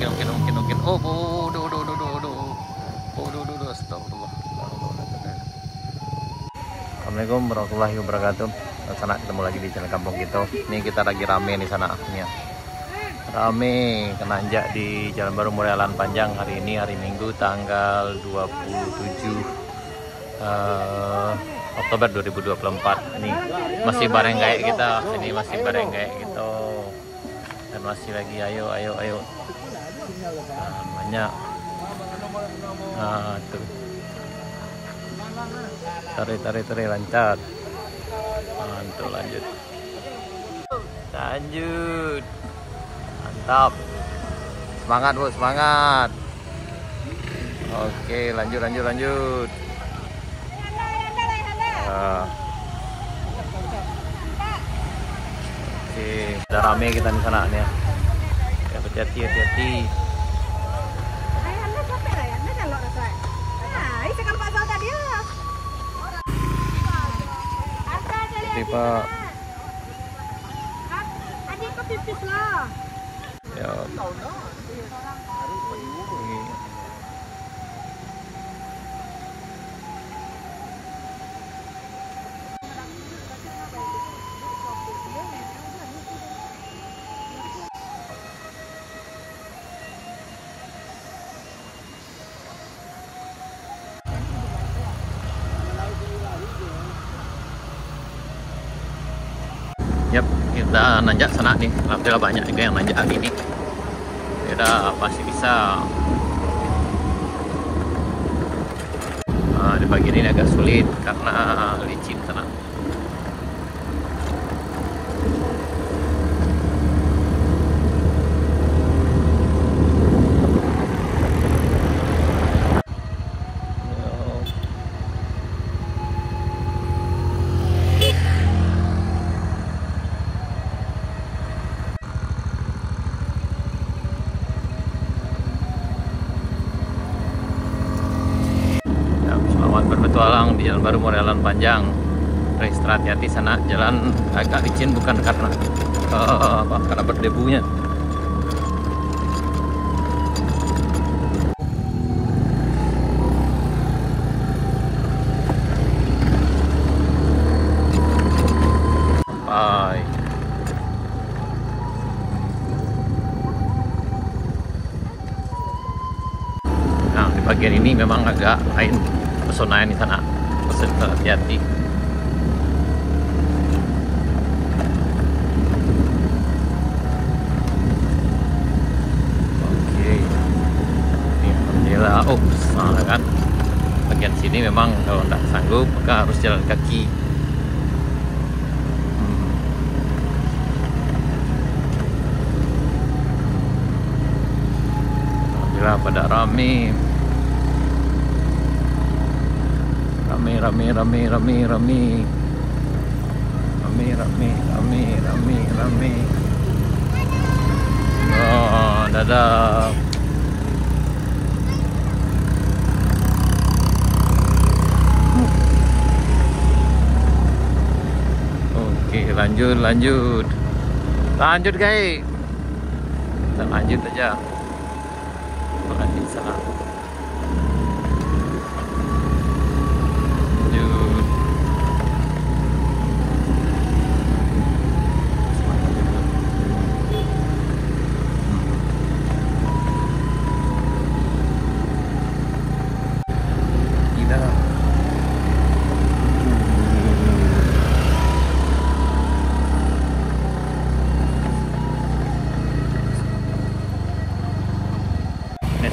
mungkin. Oh, astagfirullah. Assalamualaikum warahmatullahi wabarakatuh. Sana ketemu lagi di channel Kampung Kita. Ini kita lagi rame di sana nih ya. Rame kenanjak di Jalan Baru Morealan Panjang hari ini, hari Minggu tanggal 27 Oktober 2024. Ini masih bareng kayak kita, ini masih bareng kayak gitu. Dan masih lagi ayo. Nah, banyak. Nah, tuh. Tarik lancar. Mantul, lanjut. Mantap. Semangat, Bu, semangat. Oke, lanjut. Oke, udah rame kita di sana nih ya. Hati-hati. Pak. Adik kok pipis lah. Ya. Yap, kita nanjak sana nih. Alhamdulillah banyak juga yang nanjak hari ini. Kita pasti bisa. Di bagian ini agak sulit karena licin sana. Berpetualang di Jalan Baru Morealan Panjang. Register hati-hati sana, jalan agak licin bukan karena karena berdebunya. Bye. Nah, di bagian ini memang agak lain pesona di sana, pesen hati-hati. Oke, ini alhamdulillah. Oh, nah kan bagian sini memang kalau tidak sanggup maka harus jalan kaki. Alhamdulillah pada rame. Rame. Oh, dadah. Oke, lanjut guys. Kita lanjut aja. Lanjut sana.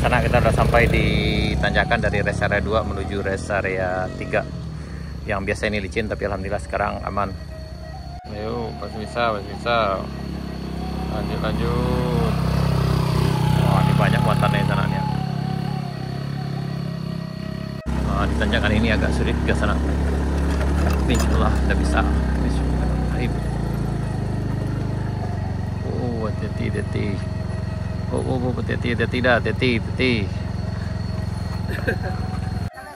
Sana kita sudah sampai di tanjakan dari rest area 2 menuju rest area 3 yang biasa ini licin, tapi alhamdulillah sekarang aman. Ayo, masih bisa. Lanjut. Wah, ini banyak muatannya di sana nih. Di tanjakan ini agak sulit ke sana. Bismillah, udah bisa. Bismillahirrahmanirrahim. Oh, hati-hati. Hati-hati.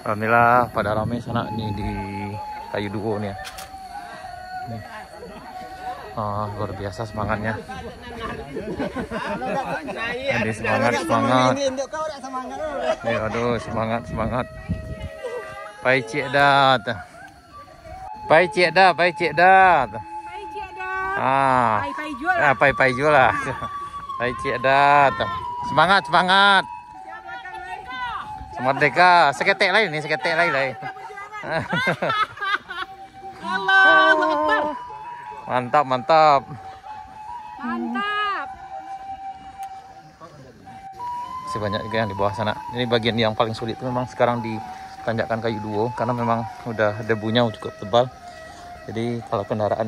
Alhamdulillah pada ramai sana nih di Kayu Duo nih ya. Nih. Oh, luar biasa semangatnya. Jadi semangat. Aduh, semangat. Pai cik dah. Pai cik dah. Pai cik dah. Pai jual lah. Pai cik dah. Semangat. Merdeka. Seketek lain. Allahu Akbar. Mantap. Masih banyak juga yang di bawah sana. Ini bagian yang paling sulit itu memang sekarang ditanjakan kayu duo karena memang udah debunya cukup tebal. Jadi kalau kendaraan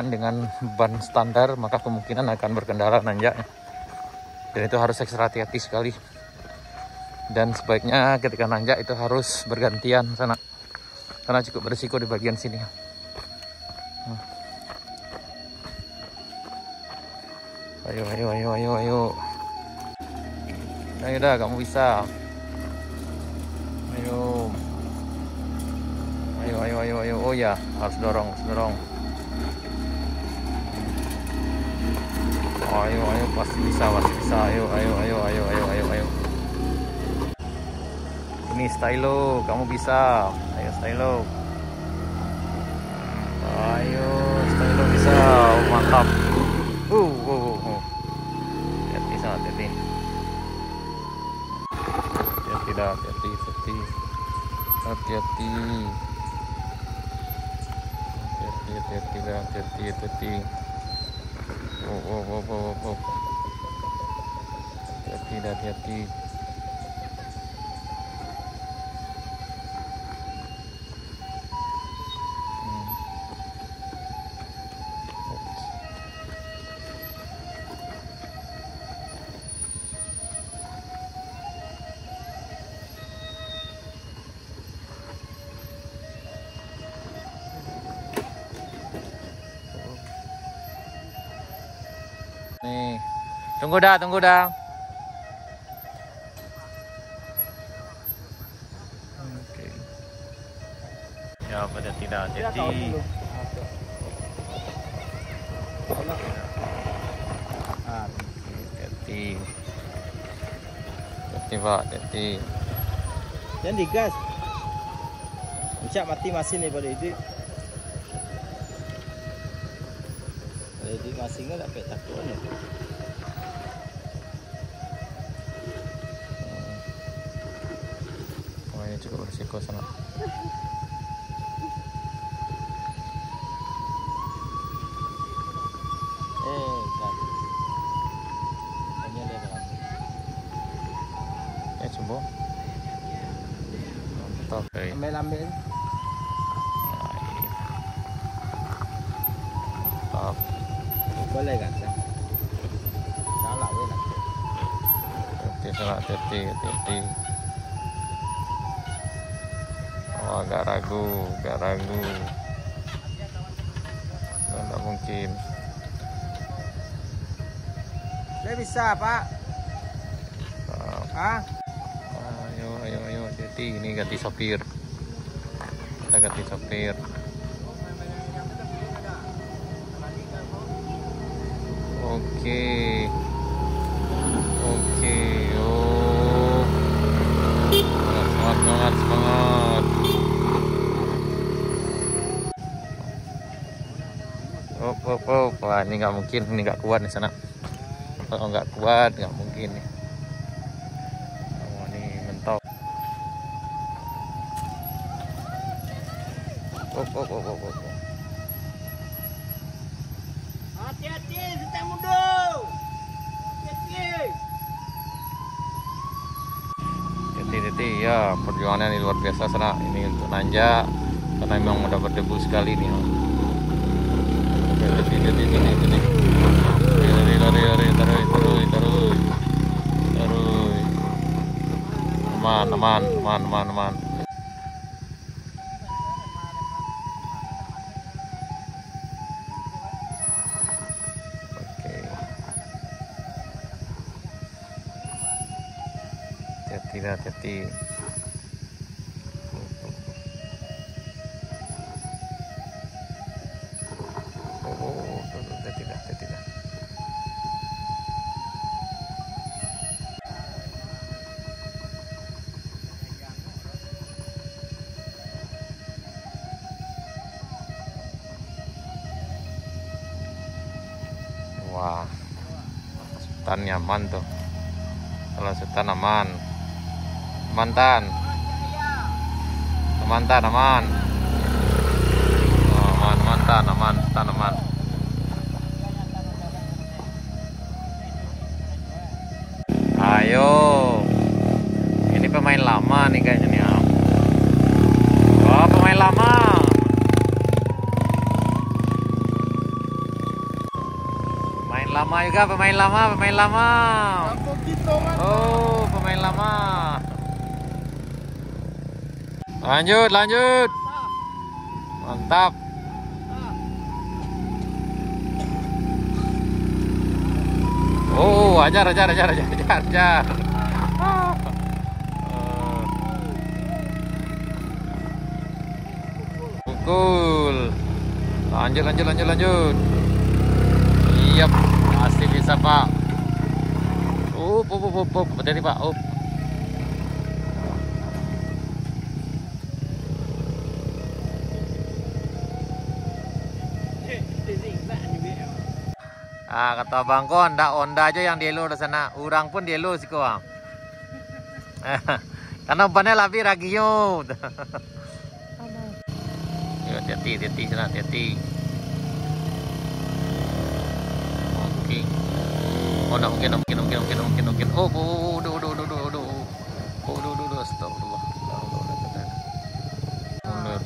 dengan ban standar maka kemungkinan akan berkendara nanjak. Dan itu harus ekstra hati-hati sekali. Dan sebaiknya ketika nanjak itu harus bergantian sana. Karena cukup berisiko di bagian sini. Ayo. Ayo dah, kamu bisa. Ayo. Oh ya, harus dorong. Ayo, pasti bisa. Ayo. Ini Stylo, kamu bisa. Ayo Stylo. Stylo bisa. Mantap. Hati-hati. Hati-hati. Nih, tunggu dah. Oke. Ya, pada tidak hati-hati. Hati-hati. Jangan digas. Ucap mati mesin daripada itu. Jadi mesinnya tak petak pun ya. Oh, ini cukup berisiko sana. Kan. Ini ada dalam. Coba. Mantap. Ambil. Mantap. Boleh kan? Salah weh lah. Hati-hati. Oh, agak ragu. Tidak mungkin. Saya bisa, Pak. Ah? Ayo, hati-hati. Ini ganti sopir. Kita ganti sopir. Oke. Oh. Semangat. Wah, ini nggak mungkin, ini nggak kuat di sana. Kalau nggak kuat, nggak mungkin nih. Oh, ini mentok. Hati-hati, setek mundur. Hati-hati ya, perjuangannya ini luar biasa sana. Ini untuk nanjak karena memang udah berdebu sekali nih. Teman. Oke. Hati-hati. Tan nyaman tuh. Kalau setan aman. Mantan. Mantan aman. Oh, aman, mantan aman, setan aman. Ayo. Ini pemain lama nih kayaknya nih. Oh, pemain lama. Pemain lama juga, pemain lama, pemain lama. Oh, pemain lama. Lanjut, lanjut. Mantap. Oh, ajar. Pukul. Lanjut. Yap, pasti bisa, Pak. Berhenti, Pak. Kata Bang Ko, Honda aja yang dielu di sana. Urang pun dielu sih kok. Karena bannya lebih ragio. Hati-hati sana, hati-hati. Oke. Oh, enggak mungkin. Astagfirullah. Mundur.